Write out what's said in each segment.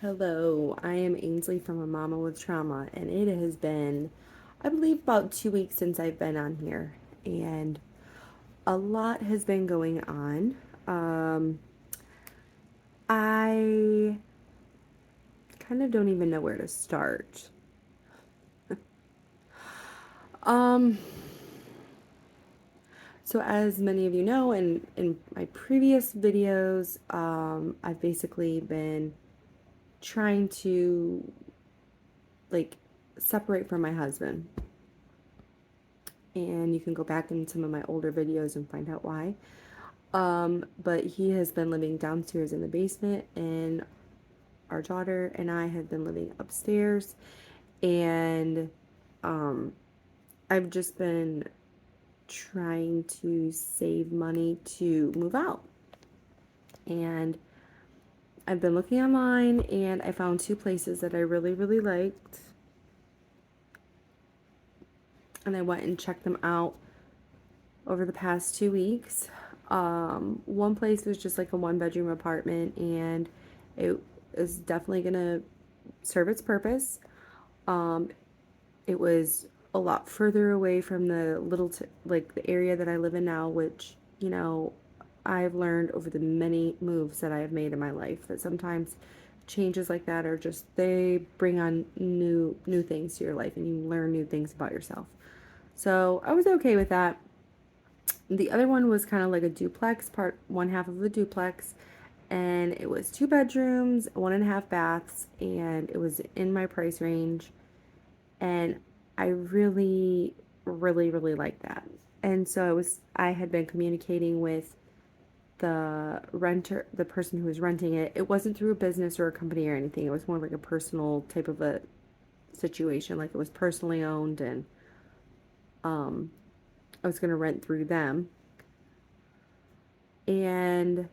Hello, I am Ainsley from A Mama with Trauma, and it has been, I believe, about 2 weeks since I've been on here, and a lot has been going on. I kind of don't even know where to start. Um, so as many of you know, in my previous videos, I've basically been trying to like separate from my husband. And you can go back in some of my older videos and find out why. But he has been living downstairs in the basement, and our daughter and I have been living upstairs. And um, I've just been trying to save money to move out. And I've been looking online, and I found two places that I really, really liked. And I went and checked them out over the past 2 weeks. One place was just like a one bedroom apartment, and it is definitely gonna serve its purpose. Um, it was a lot further away from the like the area that I live in now, which, I've learned over the many moves that I have made in my life that sometimes changes like that are just they bring on new things to your life, and you learn new things about yourself. So I was okay with that. The other one was kind of like a duplex, part one half of a duplex, and it was two bedrooms, one and a half baths, and it was in my price range. And I really, really, really liked that. And so I had been communicating with the renter, the person who was renting it. It wasn't through a business or a company or anything. It was more like a personal type of a situation. Like it was personally owned, and um, I was going to rent through them. And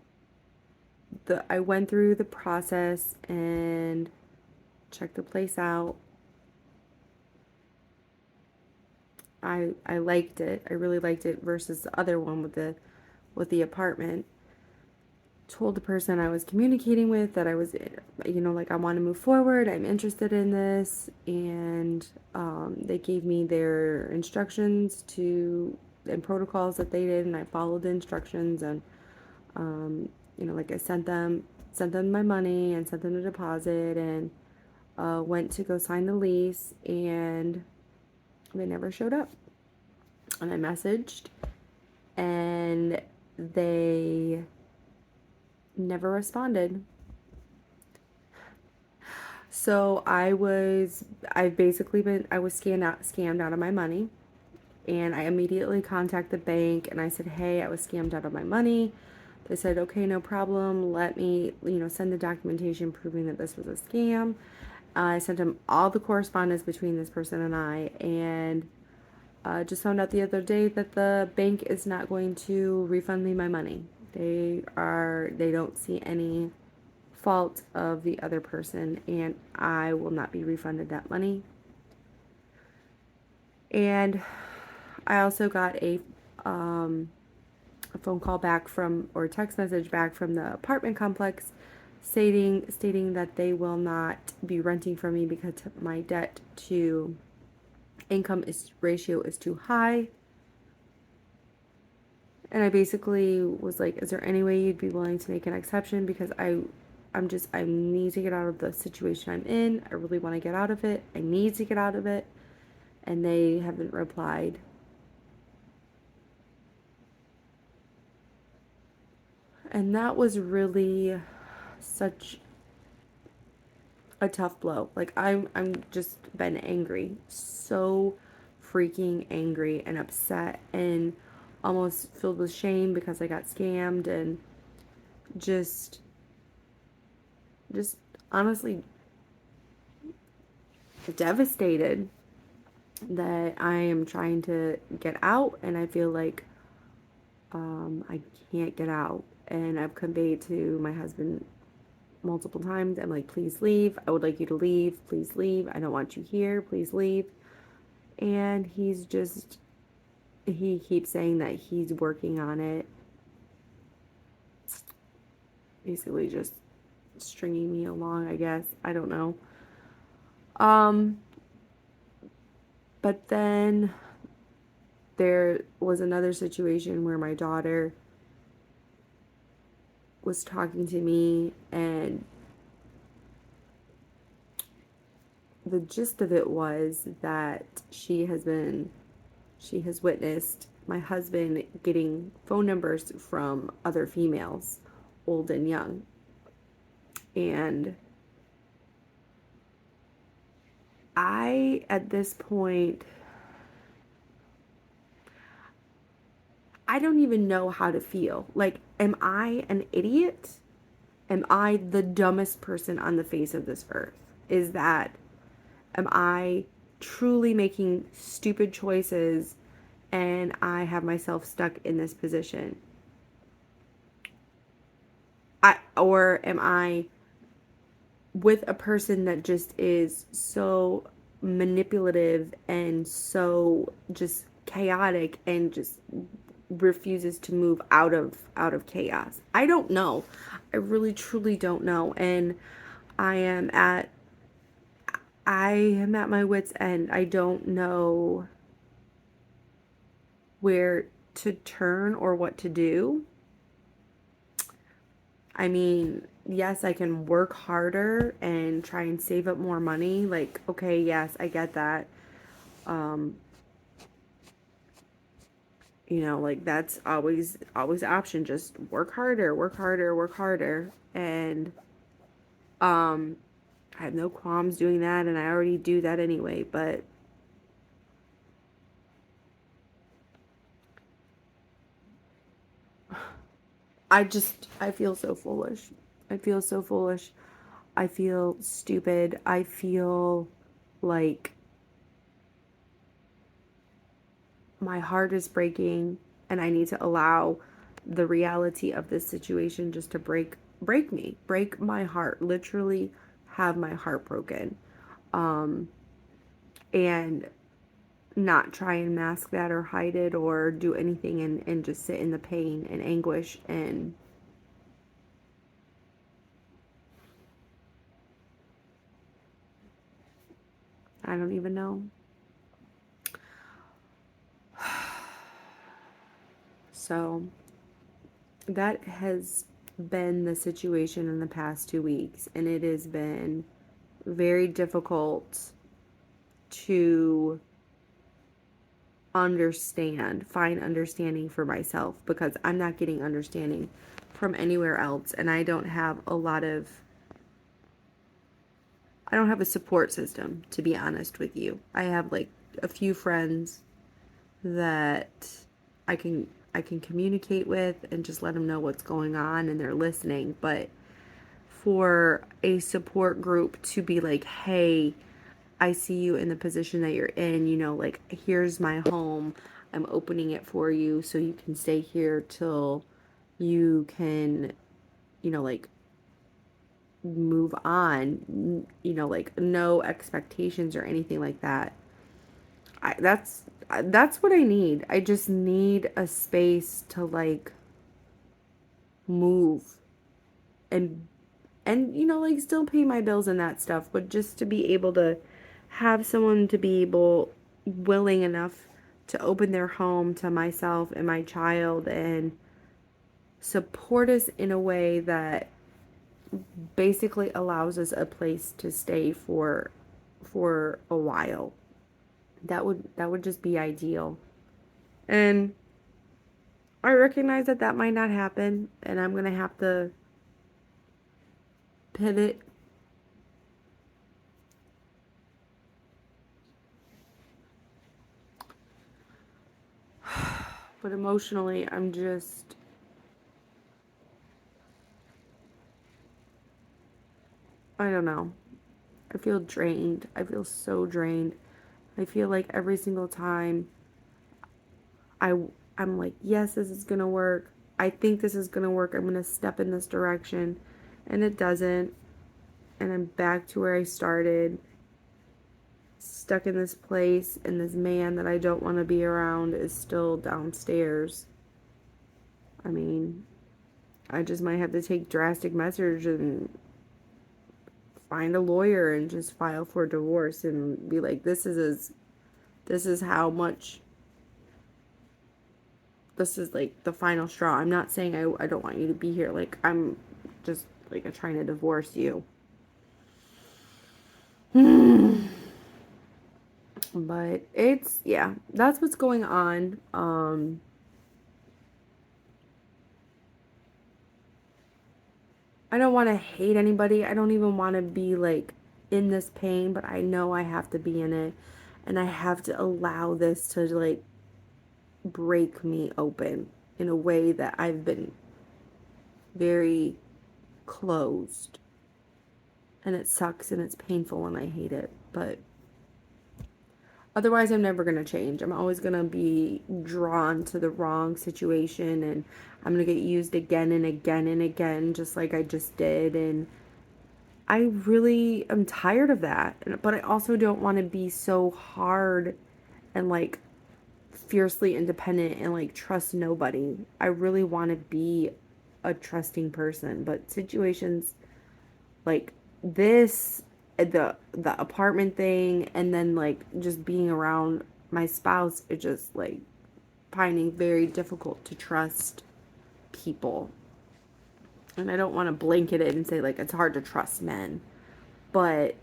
I went through the process and checked the place out. I liked it. I really liked it versus the other one with the apartment. Told the person I was communicating with that I was, like I want to move forward. I'm interested in this, and they gave me their instructions to and protocols that they did, and I followed the instructions. And like I sent them my money and sent them a deposit, and went to go sign the lease, and they never showed up. And I messaged, and they never responded. So I was scammed out of my money, and I immediately contacted the bank and I said, "Hey, I was scammed out of my money." They said, "Okay, no problem. Let me, send the documentation proving that this was a scam." I sent them all the correspondence between this person and I, and just found out the other day that the bank is not going to refund me my money. They don't see any fault of the other person, and I will not be refunded that money. And I also got a phone call back from, or a text message back from the apartment complex stating that they will not be renting from me because my debt to ratio is too high. And I basically was like, is there any way you'd be willing to make an exception? Because I need to get out of the situation I'm in. I really want to get out of it. I need to get out of it. And they haven't replied. And that was really such a tough blow. Like I'm just been angry. So freaking angry and upset, and almost filled with shame because I got scammed, and just just honestly devastated that I am trying to get out, and I feel like I can't get out. And I've conveyed to my husband multiple times, I'm like, please leave. I would like you to leave. Please leave. I don't want you here. Please leave. And he keeps saying that he's working on it. Basically, just stringing me along, I guess. I don't know. Um, but then there was another situation where my daughter was talking to me, and the gist of it was that she has witnessed my husband getting phone numbers from other females, old and young. And at this point, I don't even know how to feel. Like, am I an idiot? Am I the dumbest person on the face of this earth? Am I truly making stupid choices and I have myself stuck in this position? Or am I with a person that just is so manipulative and so just chaotic and just refuses to move out of chaos? I don't know. I really truly don't know. And I am at I am at my wit's end. I don't know where to turn or what to do. I mean, yes, I can work harder and try and save up more money. Like, okay, yes, I get that. Um, like that's always an option. Just work harder, work harder, work harder. And um, I have no qualms doing that, and I already do that anyway, but I feel so foolish. I feel so foolish. I feel stupid. I feel like my heart is breaking, and I need to allow the reality of this situation just to break my heart, literally have my heart broken. Um and not try and mask that or hide it or do anything, and just sit in the pain and anguish, and I don't even know. So that has been the situation in the past 2 weeks, and it has been very difficult to find understanding for myself, because I'm not getting understanding from anywhere else, and I don't have a support system, to be honest with you. I have like a few friends that I can I can communicate with and just let them know what's going on, and they're listening, but for a support group to be like, "Hey, I see you in the position that you're in, like, here's my home. I'm opening it for you so you can stay here till you can, like, move on, like, no expectations or anything like that." That's what I need. I just need a space to, like, move and like, still pay my bills and that stuff, but just to be able to have someone to be willing enough to open their home to myself and my child and support us in a way that basically allows us a place to stay for a while. That would just be ideal. And I recognize that that might not happen, and I'm going to have to pivot. But emotionally, I don't know. I feel drained. I feel so drained. I feel like every single time I I'm like, yes, this is gonna work. I think this is gonna work. I'm gonna step in this direction, and it doesn't. And I'm back to where I started, stuck in this place, and this man that I don't want to be around is still downstairs. I mean, I just might have to take drastic measures and find a lawyer and just file for divorce and be like, this is how much, this is like the final straw. I'm not saying I don't want you to be here. Like, I'm just like trying to divorce you. But it's, yeah, that's what's going on. I don't want to hate anybody. I don't even want to be like in this pain, but I know I have to be in it, and I have to allow this to like break me open in a way that I've been very closed. And it sucks and it's painful and I hate it, but otherwise I'm never going to change. I'm always going to be drawn to the wrong situation, and I'm going to get used again and again and again, just like I just did. And I really am tired of that. But I also don't want to be so hard and like fiercely independent and like trust nobody. I really want to be a trusting person, but situations like this, the apartment thing, and then like just being around my spouse, it just like finding very difficult to trust people. And I don't want to blanket it and say like it's hard to trust men, but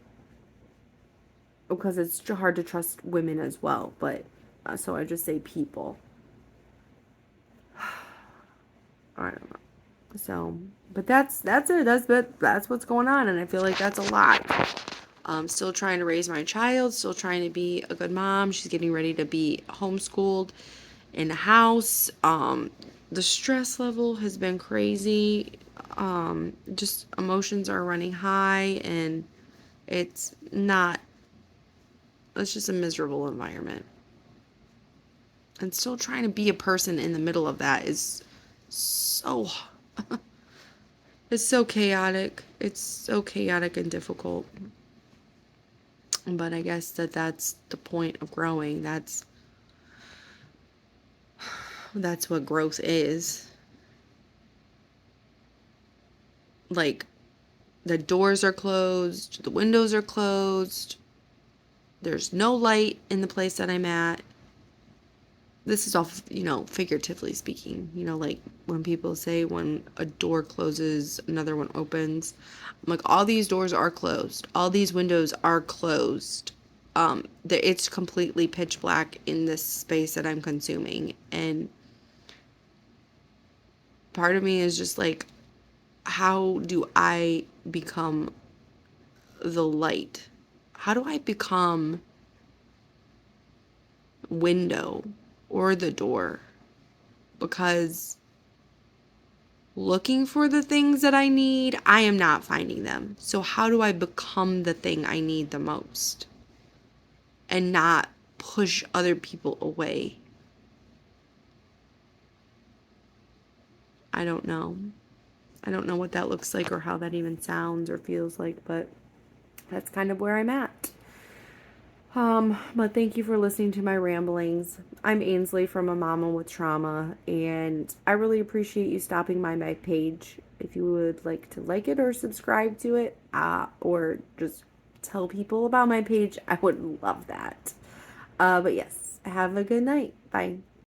because it's hard to trust women as well. But so I just say people. I don't know. So, but that's it. That's what's going on, and I feel like that's a lot. Still trying to raise my child, still trying to be a good mom. She's getting ready to be homeschooled in the house. The stress level has been crazy. Just emotions are running high, and it's just a miserable environment. And still trying to be a person in the middle of that is so, it's so chaotic. It's so chaotic and difficult. But I guess that's the point of growing. That's what growth is. Like, the doors are closed, the windows are closed, there's no light in the place that I'm at. This is all, figuratively speaking. Like when people say when a door closes, another one opens. I'm like, all these doors are closed. All these windows are closed. It's completely pitch black in this space that I'm consuming. And part of me is just like, how do I become the light? How do I become window or the door? Because looking for the things that I need, I am not finding them. So how do I become the thing I need the most and not push other people away? I don't know. I don't know what that looks like or how that even sounds or feels like, but that's kind of where I'm at. But thank you for listening to my ramblings. I'm Ainsley from A Mama with Trauma, and I really appreciate you stopping by my page. If you would like to like it or subscribe to it, or just tell people about my page, I would love that. But yes, have a good night. Bye.